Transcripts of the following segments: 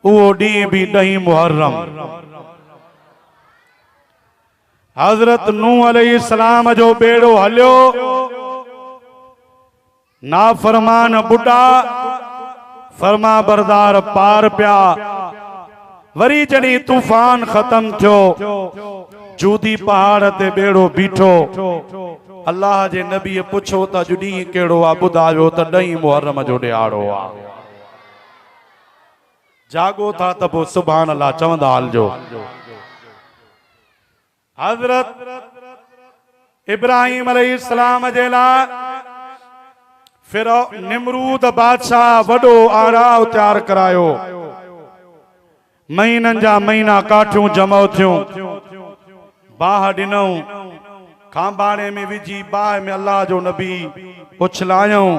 वो डी भी 10 मुहर्रम। हजरत नूह अलैहिस्सलाम जो बेड़ो हलियो, नाफरमान बुढ़ा फरमा बरदार पार पिया। वरी जड़ी तूफान खत्म थियो, जूदी पहाड़ ते बेड़ो बीठो। अल्लाह जे नबी पुछो त जुडी केड़ो आ, बुधायो त 10 मुहर्रम जो ॾियारो आ। जागो था त पो सुभान अल्लाह चवंदा हलजो। हजरत इब्राहिम अलैहिस्सलाम जे लाइ फिर निमरूद बादशाह वडो आराव तैयार करायो। महीनन जा महीना काठियूं जमो थियूं, बाह ॾिनऊं, खांबाणे में विझी बाह में अल्लाह जो नबी उछलायूं।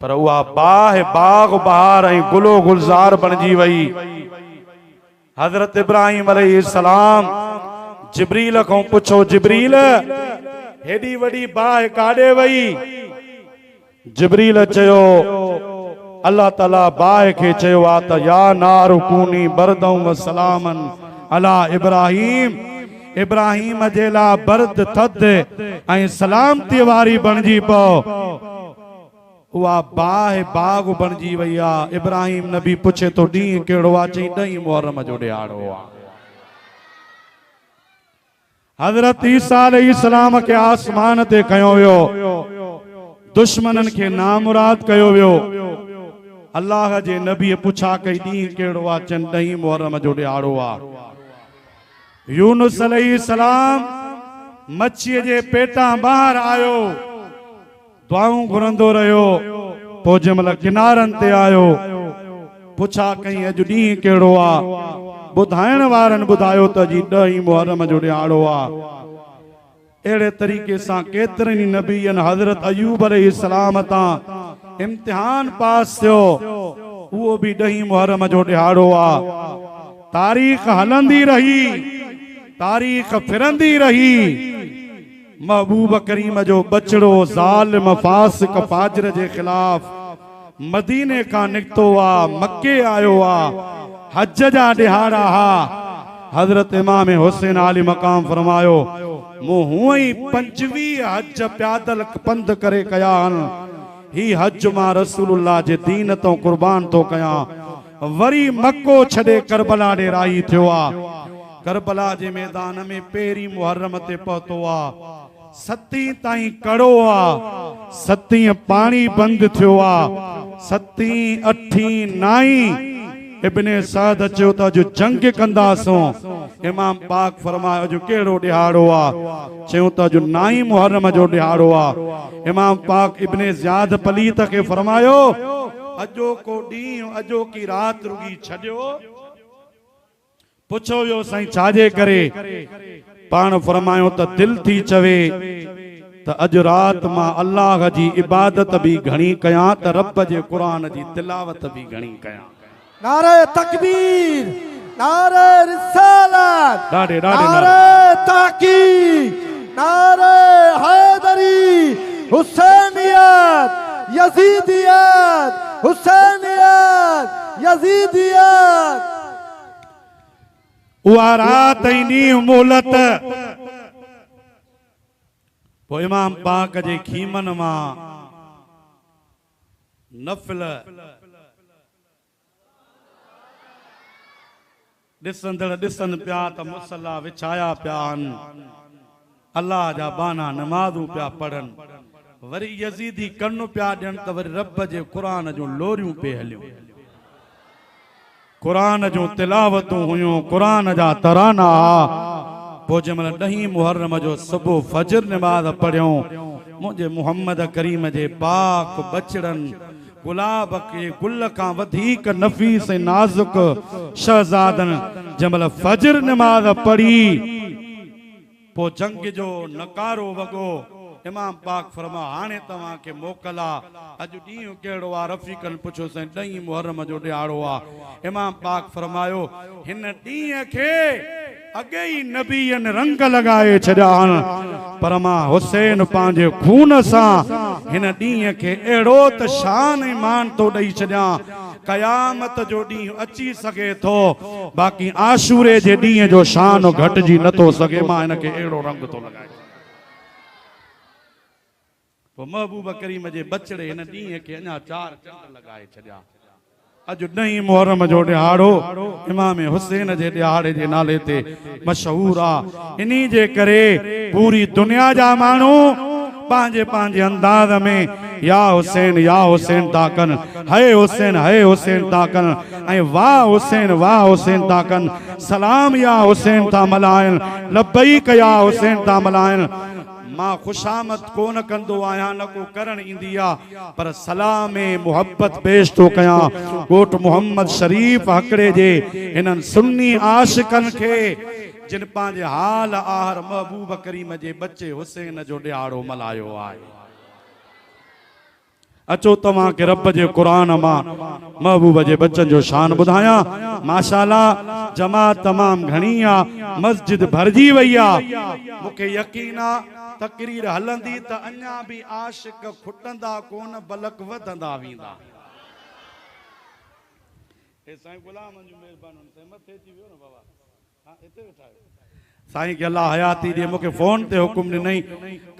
पर उहा बाह बाग बहार ऐं गुलो गुलजार बणजी वई। हजरत इब्राहिम अलैहिस्सलाम जिब्रील को पुछो, जिब्रील हेडी वडी बाह काॾे वई? जिब्रील चयो, अल्लाह ताला बाह के चयो आ त या नारु कूनी बरदम व सलामन अला इब्राहिम। इब्राहिम जे ला बर्द थद ऐं सलामती वारी बणजी पो। उहा बाह बाग बणजी वई आ। इब्राहिम नबी पुछे तो ॾींहुं कहिड़ो आ? चई 10 मुहर्रम जो ॾियारो आ। हजरत ईसा अलैहिस्सलाम के आसमान ते कयो वियो, दुश्मनन के नामुराद कयो वियो। अल्लाह जे नबी पुछा कई ॾींहुं कहिड़ो आ? चन 10 मुहर्रम जो ॾियारो आ। यूनुस अलैहिस्सलाम मच्छीअ जे पेटां ॿाहिरि आयो, दुआऊं घुरंदो रहियो। पोइ जंहिंमहिल किनारनि ते आयो, पुछा कई अॼु ॾींहुं कहिड़ो आ? ॿुधाइण वारनि ॿुधायो त जी 10 मुहर्रम जो ॾियारो आ। अहिड़े तरीक़े सां केतिरनि ई नबीअनि हज़रत अयूब अलैहिस्सलाम तां इम्तिहान पास थियो, उहो बि 10 मुहर्रम जो ॾियारो आ। तारीख़ हलंदी रही, तारीख़ फिरंदी रही। महबूब करीम जो बचड़ो ज़ालिम फासिक फाजिर जे खिलाफ मदीने का निकतो आ, मक्के आयो आ। हज जा ॾिहाड़ा हा। हजरत इमाम हुसैन आली मकाम फरमायो, मूं हूअं ई 25 हज प्यादल पंध करे कया आहिनि। ही हज मां रसूलुल्लाह जे दीन तो कुर्बान तो कया। वरी मक्को छॾे करबला ॾे राही थियो आ। करबला जे मैदान में पहिरीं मुहर्रम ते पहुतो आ। 7 ताईं कड़ो आ, 7 पानी बंद थियो आ, 7 8 9 इब्ने साद चयो त जो जंग कंदासूं। इमाम पाक फरमायो जो केड़ो ॾिहाड़ो आ? चयो त जो 9 मुहर्रम जो ॾिहाड़ो आ। इमाम पाक इब्ने ज़ियाद पलीत के फरमायो, अजो को ॾींहुं अजो की रात रुगी छॾियो। पुछो वियो साईं छाजे करे? पाण फरमायो त दिल थी चवे त अॼु रात मां अल्लाह जी इबादत भी घणी कयां, त रब जे कुरान जी तिलावत भी घणी कयां। नारे तकबीर, नारे रिसालत, नारे ताकीद, नारे हैदरी, हुसैनियत, यजीदियत, हुसैनियत, यजीदियत। उहा रात ईनी मोहलत पोइ इमाम पाक जे खीमन मां नफल ॾिसंदड़ ॾिसनि पिया त मुसला विछाया पिया आहिनि, अल्लाह जा बाना नमाज़ूं पिया पढ़नि। वरी यज़ीदी कन पिया ॾियनि त वरी रब जे क़ुरान जूं लोरियूं पे हलियूं, कुरान जो तिलावतूं हुयूं, कुरान जा तराना। पोइ जंहिंमहिल 10 मुहर्रम जो सुबुह फजर नमाज़ पढ़ियूं, मुंहिंजे मुहम्मद करीम जे पाक बचड़नि गुलाब के गुल का वधीक नफीस ऐं नाजुक शहजादनि जंहिंमहिल फजर नमाज़ पढ़ी, पोइ जंग जो नकारो वॻो। इमाम पाक फरमा हाणे तव्हां के मोकला, अॼु ॾींहुं कहिड़ो आहे? रफ़ीकनि पुछो साईं 10 मुहर्रम जो ॾियारो आहे। इमाम पाक फरमायो हिन ॾींहं खे अॻे ई नबीअनि रंग लॻाए छॾिया आहिनि, पर मां हुसैन पंहिंजे खून सां हिन ॾींहं खे अहिड़ो त शान ऐं मान तो ॾेई छॾियां क़यामत जो ॾींहुं अची सघे थो बाक़ी आशूरे जे ॾींहं जो शान घटिजी नथो सघे मां हिन खे अहिड़ो रंग थो लॻाए पोइ महबूब करीम जे बचड़े हिन ॾींहं खे अञा 4 चंड लॻाए छॾिया अॼु 9 मुहर्रम जो ॾिहाड़ो इमाम हुसैन जे ॾिहाड़े जे नाले ते मशहूर आहे इन्ही जे करे पूरी दुनिया जा माण्हू पंहिंजे पंहिंजे अंदाज़ में या हुसैन था कनि है हुसैन था कनि ऐं वाह हुसैन था कनि सलाम या हुसैन था मल्हाइनि लब्बैक या हुसैन था मल्हाइनि मां खुशामद कोन कंदो आहियां न को करण ईंदी आहे पर सलाम में मोहब्बत पेश तो कयां कोट मोहम्मद शरीफ हकड़े जे इन्हनि सुन्नी आशिकनि खे जिन पंहिंजे हाल आहर महबूब करीम जे बच्चे हुसैन जो ॾिहाड़ो मल्हायो आहे अचो तव्हां के रब जे क़ुरान मां महबूब जे बच्चन जो शान ॿुधायां माशाअल्लाह जमात तमाम घणी आहे मस्जिद भरजी वई आहे मूंखे यकीन आहे तकरीर हलंदी त अञा भी आशिक खुटंदा कोन बलक वधंदा वेंदा ए साईं गुलाम जो मेहरबानी से मथे थी वियो न बाबा हां इते वेठा साईं के अल्लाह हयाती दे मूंखे फोन ते हुकुम ॾिनई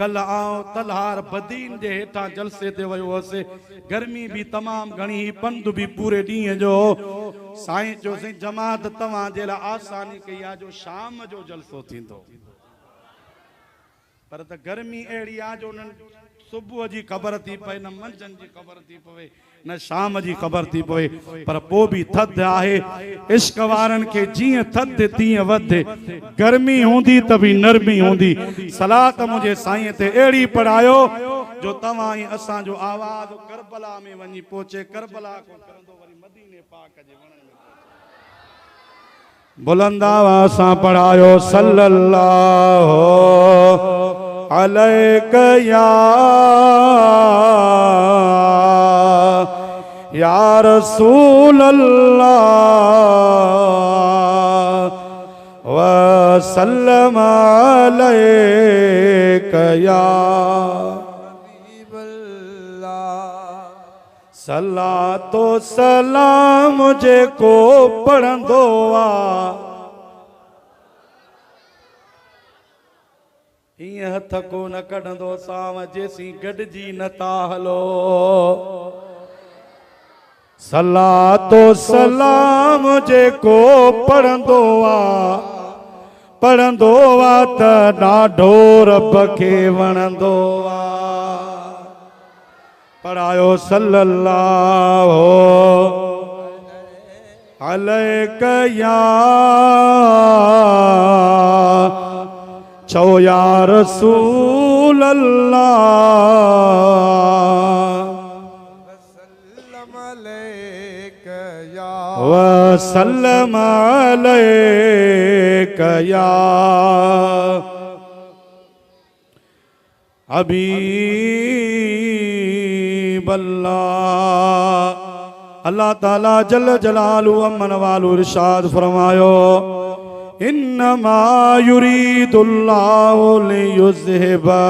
कल आओ तलहार बदीन जे हेठां जलसे ते वयो हुअसि गर्मी भी तमाम घणी पंध भी पूरे ॾींहं जो साईं जो साईं जमात तव्हां जे लाइ आसानी कई आहे जो शाम जो जलसो थींदो पर त गर्मी अहिड़ी आहे जो उन्हनि सुबुह जी ख़बर थी पए न मंझंदि जी ख़बर थी पवे न शाम जी ख़बर थी पवे पर पोइ बि थधि आहे इश्क वारनि खे जीअं थधि तीअं वधे गर्मी हूंदी त बि नरमी हूंदी सलात मुंहिंजे साईं ते अहिड़ी पढ़ायो जो तव्हां ऐं असांजो आवाज़ करबला में वञी पहुचे करबला खां करंदो वरी मदीने पाक जे वणनि में बुलंद आवाज़ सां पढ़ायो सल्लल्लाहु अलैका या रसूल अल्लाह व सल्लम अलैका या सलातो सलाम जेको पढ़ंदो आहे ईअं हथ को न कढंदो साम जेसी गॾिजी नथा हलो सलातो सलाम जेको पढ़ंदो आहे त ॾाढो रब खे वणंदो आहे पढ़ायो सल्लल्लाहु अलैका या चो या रसूल अल्लाह व सल्लम अलैका या हबीब अल्लाह ताला जल जलालु अमन वालु इरशाद फरमायो इन्नमा युरीदुल्लाहु लियुज़हिबा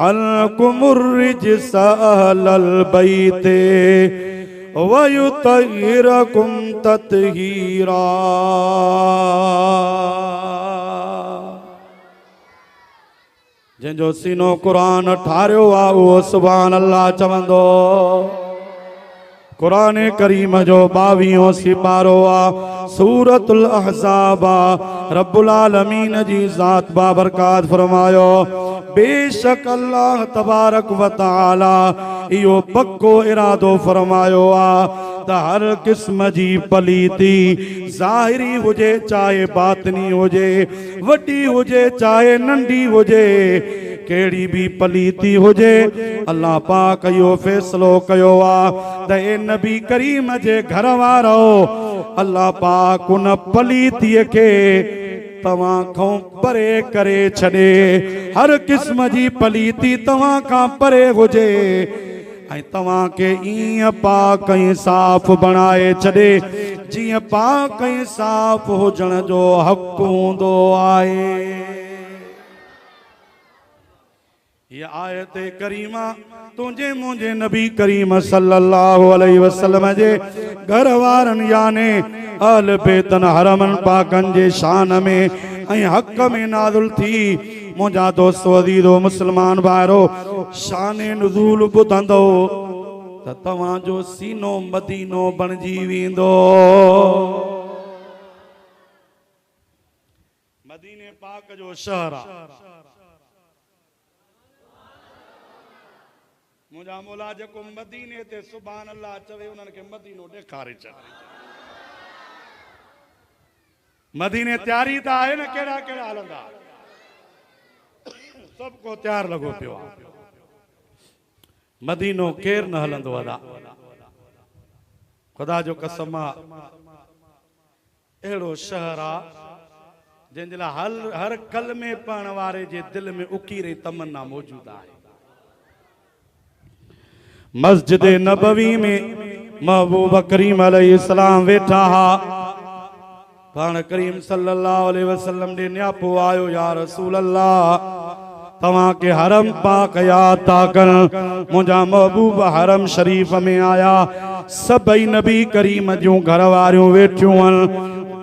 अन्कुमुर रिजसा अहलल बैते व युतहिरकुम तत्हीरा जंहिंजो सीनो कुरान ठारियो आहे उहो सुभान अल्लाह चवंदो कुरान करीम जो 22 सिपारो आहे सूरतुल अहज़ाब रब्बुल आलमीन जी ज़ात बाबरकात फरमायो बेशक अल्लाह तबारक व तआला इहो पक्को इरादो फरमायो आहे त हर किस्म जी पलीती ज़ाहिरी हुजे चाहे बातनी हुजे वॾी हुजे चाहे नंढी हुजे केड़ी भी पलीती हुजे अल्लाह पाक यो फैसलो कयो आ त ए नबी करीम जे घर वारो अल्लाह पाक उन पलीती के तवां खां परे करे छड़े हर किस्म जी पलीती तवां खां परे हुजे ऐं तवां के ईअं पाक ऐं साफ़ बनाए छड़े जीअं पाक ऐं साफ़ हुजण जो हक़ हूंदो आहे ये आयत करीमा तुझे मुझे नबी करीम सल्लल्लाहु अलैहि वसल्लम जे घर वारन याने अहल बेतन हरमन पाकन जे शान में ऐं हक में नाज़िल थी। मुझा दोस्तो अज़ीज़ो मुसलमान भाइरो शान नुज़ूल ॿुधंदो त तव्हांजो सीनो मदीनो बणजी वेंदो। मदीने पाक जो शहर आहे। मुझा मौला जेको मदीने ते सुभान अल्लाह चवे उन्हनि खे मदीनो ॾेखारे छॾे। मदीने तयारी त आहे न, कहिड़ा कहिड़ा हलंदा, सभु को तयार लॻो पियो आहे। मदीनो केर न हलंदो अदा, खुदा जो कसम आहे अहिड़ो शहर आहे जंहिंजे लाइ हर कलमे पढ़ण वारे जे दिल में उकीरे तमन्ना मौजूद आहे। मस्जिद नबवी में महबूब करीम अलैहिस्सलाम वेठा हा। पाण करीम सल्लल्लाहु अलैहि वसल्लम दे न्यापो आयो, या रसूल अल्लाह तवां के हरम पाक याद था कर। मुझा महबूब हरम शरीफ में आया, सभई नबी करीम जूं घर वारियूं वेठियूं आहिनि,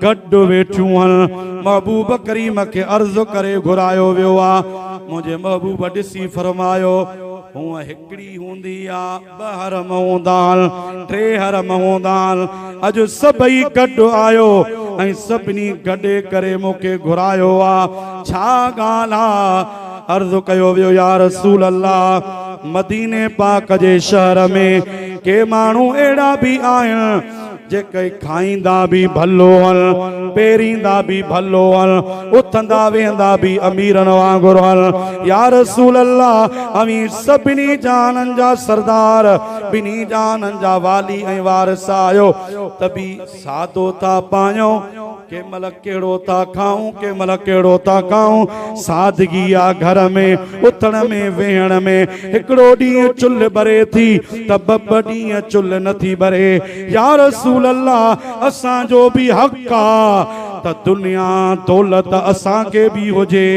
गॾु वेठियूं आहिनि। महबूब करीम के अर्ज़ करे घुरायो वियो आहे। मुझे महबूब ॾिसी फरमायो, हूअ हिकिड़ी हूंदी आ, ॿ हरम हूंदा आहिनि, टे हरम हूंदा आहिनि। अॼु सभई गॾु आयो ऐं सभिनी गॾे करे मूंखे घुरायो आहे। छा ॻाल्हि आहे? अर्ज़ कयो वियो, या रसूल अल्लाह मदीने पाक जे शहर में के माण्हू अहिड़ा बि आहिनि जेके खाईंदा भी भलो हल, पेरींदा भी भलो हल, उथंदा वेंदा भी अमीरन वांगुरु हल। या रसूल अल्लाह अमीर सभिनी जानन जा सरदार, बिनी जानन जा वाली ऐं वारिस आयो, तभी सादो था पायो, के मल केड़ो था खाऊं, के मल केड़ो था खाऊं। सादगी आ घर में, उथण में वेहण में। हिकड़ो ॾींहुं चुल्ह बरे थी त ॿ ॾींहं चुल्ह नथी बरे। या रसूल अल्लाह असांजो भी हक़ आ त दुनिया दौलत असां के भी हुजे,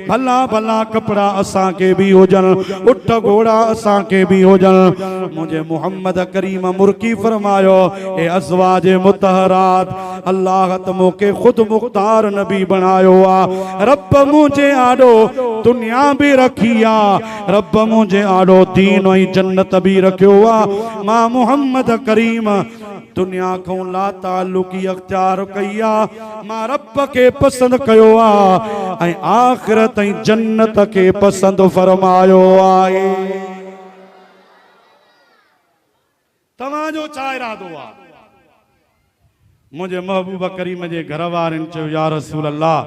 भला भला कपड़ा असां के भी हुजन, उठ घोड़ा असां के भी हुजन। मुझे मोहम्मद करीम मुर्की फरमायो, ए अज़वाज मुतहरात अल्लाह त मोके खुद मुख्तार नबी बनायो आ। रब मुझे आडो दुनिया भी रखी आ, रब मुझे आडो दीन ऐं जन्नत भी रखियो आ। मां मोहम्मद करीम दुनिया को ला ताल्लुकी अख्तियार कई आ, मां रब के पसंद कयो आ ऐं आखिरत ऐं जन्नत के पसंद फरमायो आहे। तव्हांजो छा इरादो आ? मुझे महबूब करीम जे घर वारनि चयो, या रसूल अल्लाह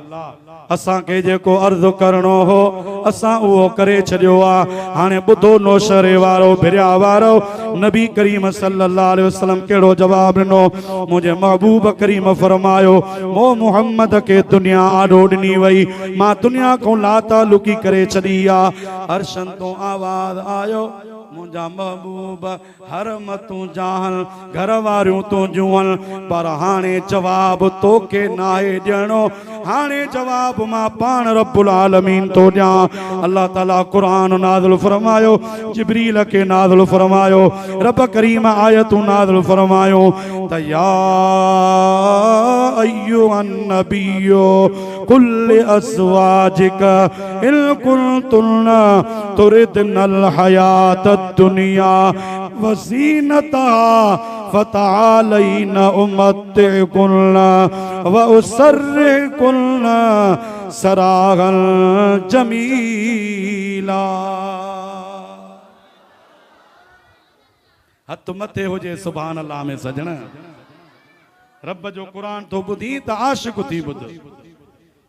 असां के जेको अर्ज़ करणो हो असां उहो करे छॾियो आ। हाणे ॿुधो नौशरे वारो भिरिया वारो नबी करीम सल्लल्लाहु अलैहि वसल्लम केड़ो जवाब ॾिनो। मुझे महबूब करीम फरमायो, मो मोहम्मद के दुनिया आडो ॾिनी वई, मां दुनिया को ला ताल्लुकी करे छॾी आ। अर्शन तो आवाज़ आयो, मुझा महबूब हरम तू जाहल, घर वारियूं तू जुहल, पर हाणे जवाब तो के नाहे ॾियणो। हाणे जवाब मां पाण रब्बुल आलमीन तो ॾियां। अल्लाह ताला कुरान नाज़िल फरमायो, जिब्रील के नाज़िल फरमायो, रब करीम आयतूं नाज़िल फरमायो त या अय्युहन नबियो कुल अज़वाजिका इन कुंतुन्ना तुरिदनल हयात दुनिया वज़ीनतहा फतआलैना उम्मतिकुन्ना व उसर्रिकुन्ना सराहन जमीला। हथ मथे हुजे सुभान अल्लाह में सजण। रब जो कुरान तो ॿुधी त आशिक़ थी ॿुध।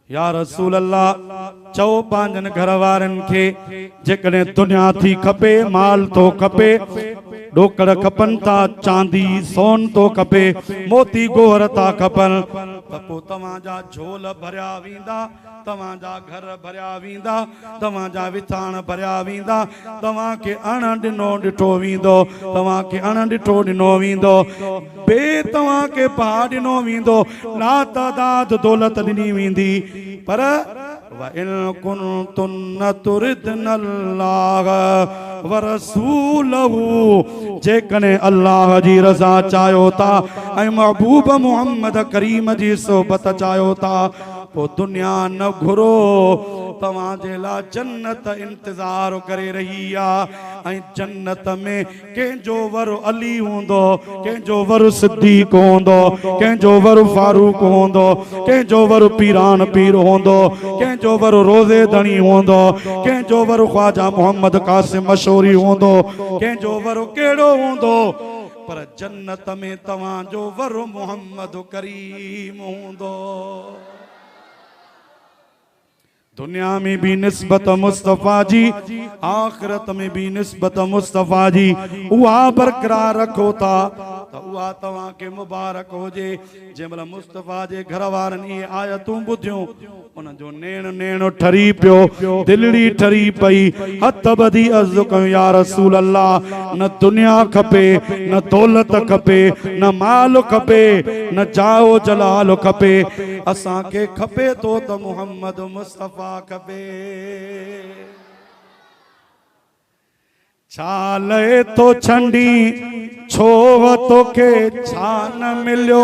या रसूल अल्लाह चओ पंहिंजनि घर वारनि खे, जेकॾहिं दुनिया थी खपे, माल तो खपे, ॾोकड़ खपनि था, चांदी सोन तो खपे, मोती गोहर था खपनि, त पोइ तव्हांजा झोल भरिया वेंदा, तव्हांजा घर भरिया वेंदा, तव्हांजा विथाण भरिया वेंदा, तव्हांखे अण ॾिनो ॾिठो वेंदो, तव्हांखे अण ॾिठो ॾिनो वेंदो, बे तव्हांखे भाउ ॾिनो वेंदो, लातादाद दौलत ॾिनी वेंदी, पर व इन कुन्तुन्न तुरिदनल्लाह व रसूलहू जेकने अल्लाह जी रज़ा चाहियो था ऐं महबूब मुहम्मद करीम जी सोबत चाहियो था पो दुनिया न घुरो तव्हांजे लाइ जन्नत इंतज़ार करे रही आहे ऐं जन्नत में कंहिंजो वरु अली हूंदो कंहिंजो वरु सिद्दीक़ हूंदो कंहिंजो वरु फारूक हूंदो कंहिंजो वरु पीरान पीर हूंदो कंहिंजो वरु रोज़े धणी हूंदो कंहिंजो वरु ख्वाजा मोहम्मद कासिम मशहूरी हूंदो कंहिंजो वरु कहिड़ो हूंदो पर जन्नत में तव्हांजो वरु मोहम्मद करीम हूंदो दुनिया में भी निस्बत मुस्तफ़ा जी आखिरत में भी निस्बत मुस्तफ़ा जी उहा बरकरार रखो था तो उहा तव्हां के मुबारक होजे जंहिंमहिल मुस्तफ़ा जे घर वारनि इहे आयतूं ॿुधियूं उन जो नेण नेण ठरी पियो दिलड़ी ठरी पई हथ ॿधी अर्ज़ु कयूं या रसूल अल्लाह न दुनिया खपे न दौलत खपे न माल खपे न जाओ जलाल खपे असांखे खपे तो त मुहम्मद मुस्तफ़ा खपे छाले तो छंडी छो तोखे छा न मिलियो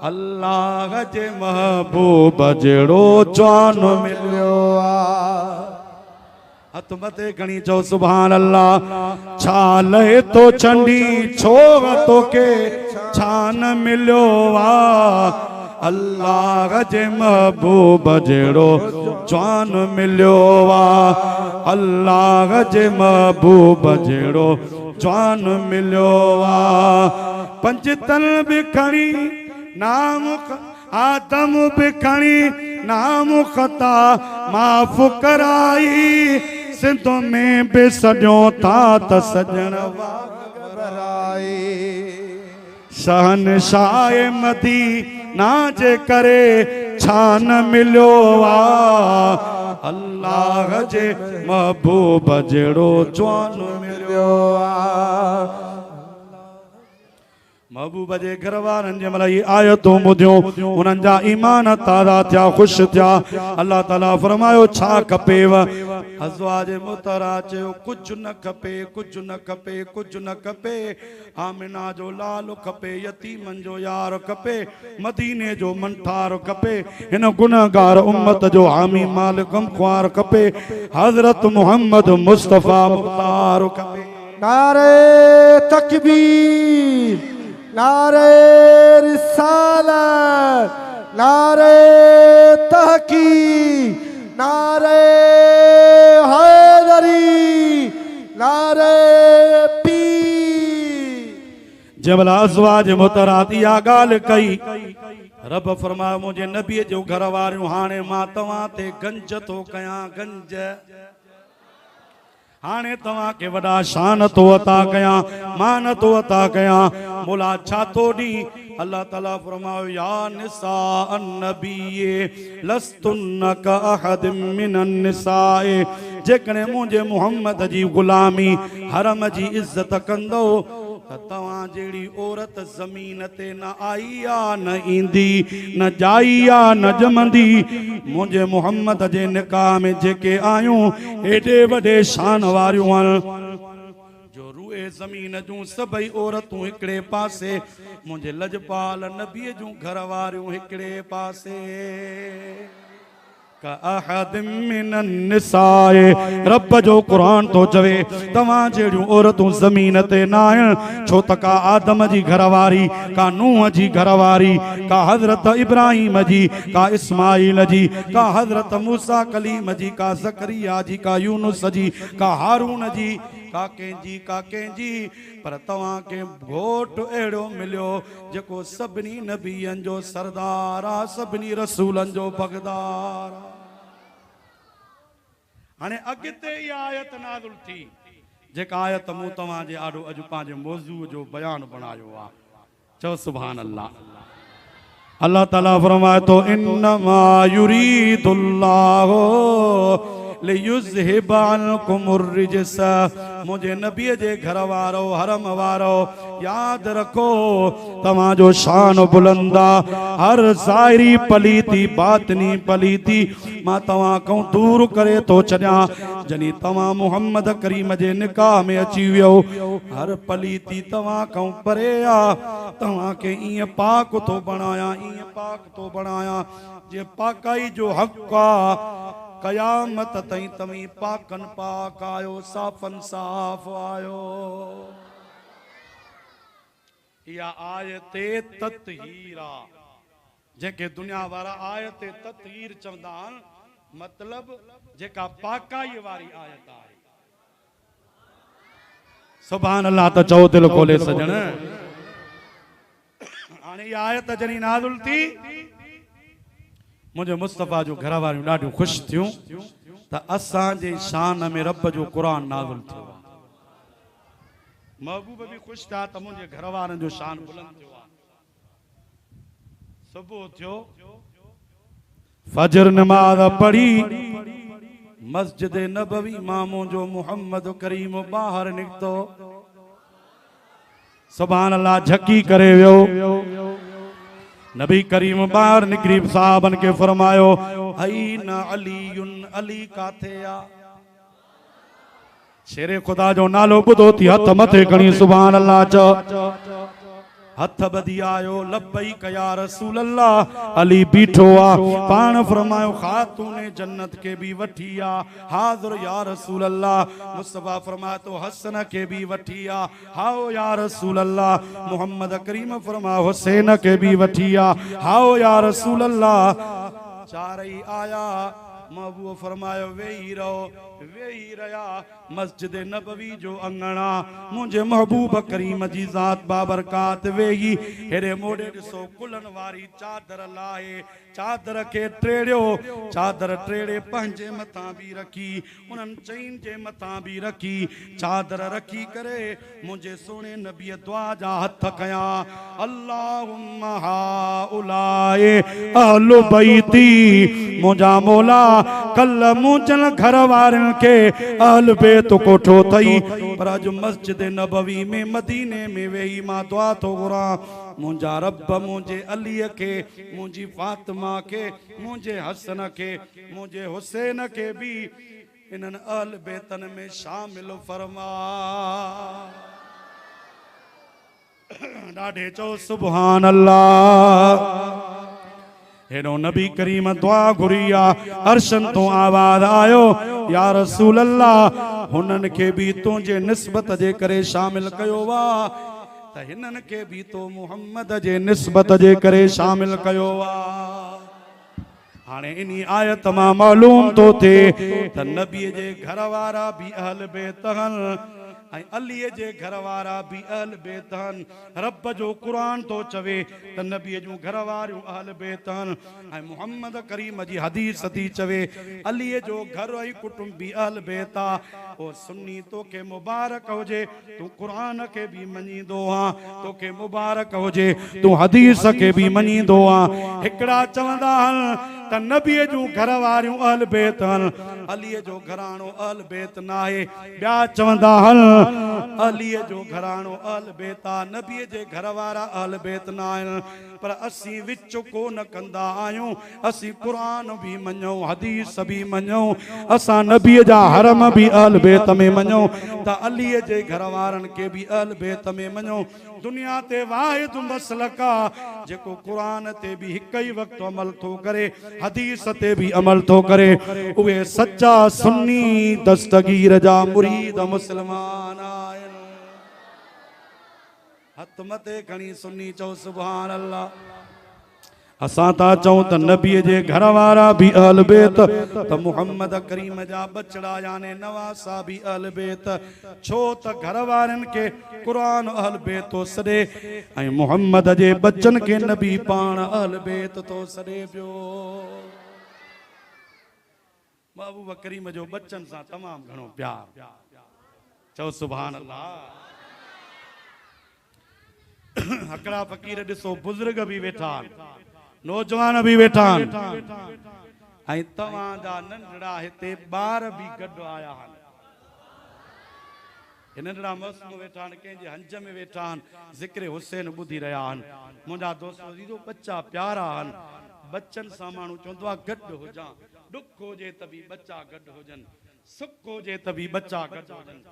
अल्लाह जे महबूब जहिड़ो जवान मिलियो हथ मथे खणी चओ सुभान अल्लाह छाले तो छंडी छो तोखे छा न मिलियो अल्लाह जे महबूब जहिड़ो जवान मिलियो अल्लाह जे महबूब जहिड़ो जवान मिलियो पंजतन बि खणी नाम आदम बि खणी नाम खता माफ़ कराई सिंध में बि सॼो था त सजण शहनशाह मदीना जे करे छा न मिलियो अल्लाह जे महबूब जहिड़ो जवान मिलियो महबूब जे घर वारनि जे महिल इहे आयतूं ॿुधियूं उन्हनि जा ईमान ताज़ा थिया ख़ुशि थिया अल्लाह ताला फरमायो छा खपेव अज़वाज मुतहरा चयो कुझु न खपे कुझु न खपे कुझु न खपे आमिना जो लाल खपे यतीमन जो यार खपे मदीने जो मंठार खपे हिन गुनहगार उम्मत जो हामी मालिक गमख्वार खपे हज़रत मुहम्मद मुस्तफ़ा मुख्तार खपे नारे तकबीर नारे रिसालत नारे तहकीक नारे हैदरी नारे पीर जबल अज़वाज मुतहरात इहा ॻाल्हि कई रब फरमायो मुंहिंजे नबीअ जो घर वारियूं हाणे मां तव्हां ते गंज थो कयां गंज हाणे तव्हां के वॾा शान तो अता कयां मान तो अता कयां मोला छा तो डी अल्लाह ताला फरमायो या निसा अन्नबी लस्तुन्न का अहद मिनन निसाए जेकने मुझे मोहम्मद जी गुलामी हरम जी इज्जत कंदो तवां जेड़ी औरत जमीन ते न आई आ न इंदी न जाई आ न जमंदी मुझे मोहम्मद जे निकाह में जेके आयूं एडे वडे शान वारियूं जो रूए जमीन जूं सभई औरतूं हिकड़े पासे मुझे लजपाल नबी जूं घर वारियूं हिकड़े पासे का अहद मिनन निसाए रब जो कुरान तो चवे तवां जेड़ियूं औरतूं जमीन ते न आहिनि छो त का आदम जी घरवारी का नूह जी घरवारी का हजरत इब्राहिम जी का इस्माइल जी का हजरत मूसा कलीम जी का ज़करिया जी का यूनुस जी का हारून जी का कंहिंजी पर तव्हां के घोट अहिड़ो मिलियो जेको सभिनी नबियनि जो सरदार आहे सभिनी रसूलनि जो बगदार हाणे अॻिते इहा आयत नाज़िल थी जेका आयत मूं तव्हां जे आॾो अॼु पंहिंजे मौज़ूअ जो बयानु बणायो आहे चओ सुभान अल्लाह ताला फरमाए थो इन्नमा युरीदुल्लाहु लियुज़हिब अन्कुमुर रिजस। मुझे नबी जे घर वारो हरम वारो याद रखो तवाजो शान बुलंदा हर ज़ाहिरी पलीती बातनी पलीती मां तवा को दूर करे तो छॾियां। जनी तवा मुहम्मद करीम जे निकाह में अची वियो हर पलीती तवा को परे आ। तवा के ईअं पाक तो बनाया ईअं पाक तो बनाया जे पाकाई जो हक़ आ। कयामत तई तमी पाकन पाक आयो साफन साफ आयो। या आयते ततहीरा जेके दुनिया वारा आयते ततहीर चवंदा आहिनि मतलब जेका पाकाई वारी आयत आहे। सुभान अल्लाह त चओ दिल खोले सजण। हाणे इहा आयत जॾहिं नाज़िल थी मुझे मुस्तफ़ा जो घर वारियूं ॾाढियूं ख़ुशि थियूं त असांजे शान में रब जो क़ुरान नाज़िल थियो। महबूब भी ख़ुशि था त मुझे घर वारनि जो शान बुलंद थियो आहे। सुबुह थियो फजर नमाज पढ़ी मस्जिद नबवी मामू जो मोहम्मद करीम ॿाहिरि निकितो। सुभान अल्लाह झकी करे वियो। नबी करीम ॿाहिरि निकिरी साहबन के फरमायो अईन अलीयुन अली काथे आ। शेरे खुदा जो नालो ॿुधो थी हथ मथे खणी सुभान अल्लाह चओ। हथ बधी आयो लब्बैक या रसूल अल्लाह। अली बीठो आ पाण फरमायो खातूने जन्नत के भी वठी आ हाज़िर या रसूल अल्लाह। मुस्तफ़ा फरमाया तो हसन के भी वठी आ हाओ या रसूल अल्लाह। मोहम्मद करीम फरमाया हुसैन के भी वठी आ हाओ या रसूल अल्लाह। चारई आया महबूब फरमायो वेही रहो वेही रहा। मस्जिद नबवी जो अंगणा मुझे महबूब करीम जी ज़ात बाबरकात वेही हेरे मोड़े ॾिसो कुलन वारी चादर लाहे चादर के टेड़ियो चादर टेड़े पंहिंजे मथां भी रखी उन्हनि चईन जे मथां भी रखी चादर रखी करे मुझे सोने नबी दुआ जा हथ कया अल्लाहुम्मा हाउलाए अहलु बैती। मुझा मौला कल मुझन घर वारन के अहल बैत कोठो थई पर अज मस्जिद नबवी में मदीने में वेही मां दुआ तो घुरा मुझा रब मुझे अली के मुझी फातिमा के मुझे हसन के मुझे हुसैन के भी इन्हनि अहल बैतन में शामिल फरमा। ॾाढे चओ सुभान अल्लाह। हेरो नबी करीम दुआ घुरी आ अर्शन तो आवाज आयो या रसूल अल्लाह हुनन के भी तुझे निस्बत जे करे शामिल कयो वा त हिनन के भी तो मुहम्मद जे निस्बत जे करे शामिल कयो वा। हाणे इनी आयत मां मालूम तो थे त नबी जे घर वारा भी अहल बैत हन अली जे घर वारा भी अहल बैत हन। रब जो कुरान तो चवे त नबी जूं घर वारियूं अहल बैत हन मोहम्मद करीम जी हदीस थी चवे अली जो घर ऐं कुटुंब भी अहल बैत आ। ओ सुन्नी तो के मुबारक होजे तू कुरान के भी मञींदो आ तो के मुबारक होजे तू हदीस के भी मञींदो आ। हिकड़ा चवंदा हन त नबी जूं घर वारियूं अहल बैत हन अली जो घराणो अहल बैत नाहे। ॿिया चवंदा हन अली जो घराणो अहल बैत आ नबी जे घर वारा अहल बैत न आहिनि पर असी विच को न कंदा आहियूं। असी कुरान भी मञूं हदीस भी मञूं असां नबी जा हरम भी अहल बैत में मञूं त अली जे घर वारनि के भी अहल बैत में मञूं। दुनिया ते वाहिद मसलक आ जेको कुरान ते भी हिक ही वक्त अमल थो करे हदीस ते भी अमल थो करे उहे सच्चा सुन्नी दस्तगीर जा मुरीद मुसलमान आहिनि। हथ मथे खणी सुन्नी चओ सुभान अल्लाह। असां ता चऊं त नबी जे घर वारा भी अहल बैत त मुहम्मद करीम जा बचड़ा याने नवासा भी अहल बैत छो त घर वारन के कुरान अहल बैत तो सदे ऐं मुहम्मद जे बच्चन के नबी पाण अहल बैत तो सदे पियो। महबूब करीम जो बच्चन सा तमाम घणो प्यार चओ सुभान अल्लाह। हकड़ा फकीर ॾिसो बुजुर्ग भी वेठा नौजवान भी वेठा ऐं तव्हांजा नंढड़ा हिते ॿार बि गॾु आया आहिनि। हे नंढड़ा मौसम वेठा आहिनि, कंहिंजे हंज में वेठा आहिनि, ज़िक्र हुसैन ॿुधी रहिया आहिनि। मुंहिंजा दोस्त अज़ीज़ो बच्चा प्यारा आहिनि। बच्चनि सां माण्हू चवंदो आहे गॾु हुजां, ॾुख हुजे त बि बच्चा गॾु हुजनि, सुख हुजे त बि बच्चा गॾु हुजनि।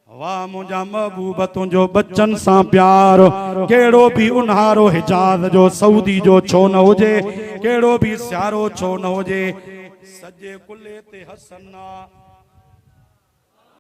वाह मुंहिंजा महबूब तुंहिंजो बच्चन सां प्यार, कहिड़ो बि उन्हारो हिजाज़ जो सऊदी जो छो न हुजे, कहिड़ो बि सियारो छो न हुजे, सॼे कुल्हे ते हसना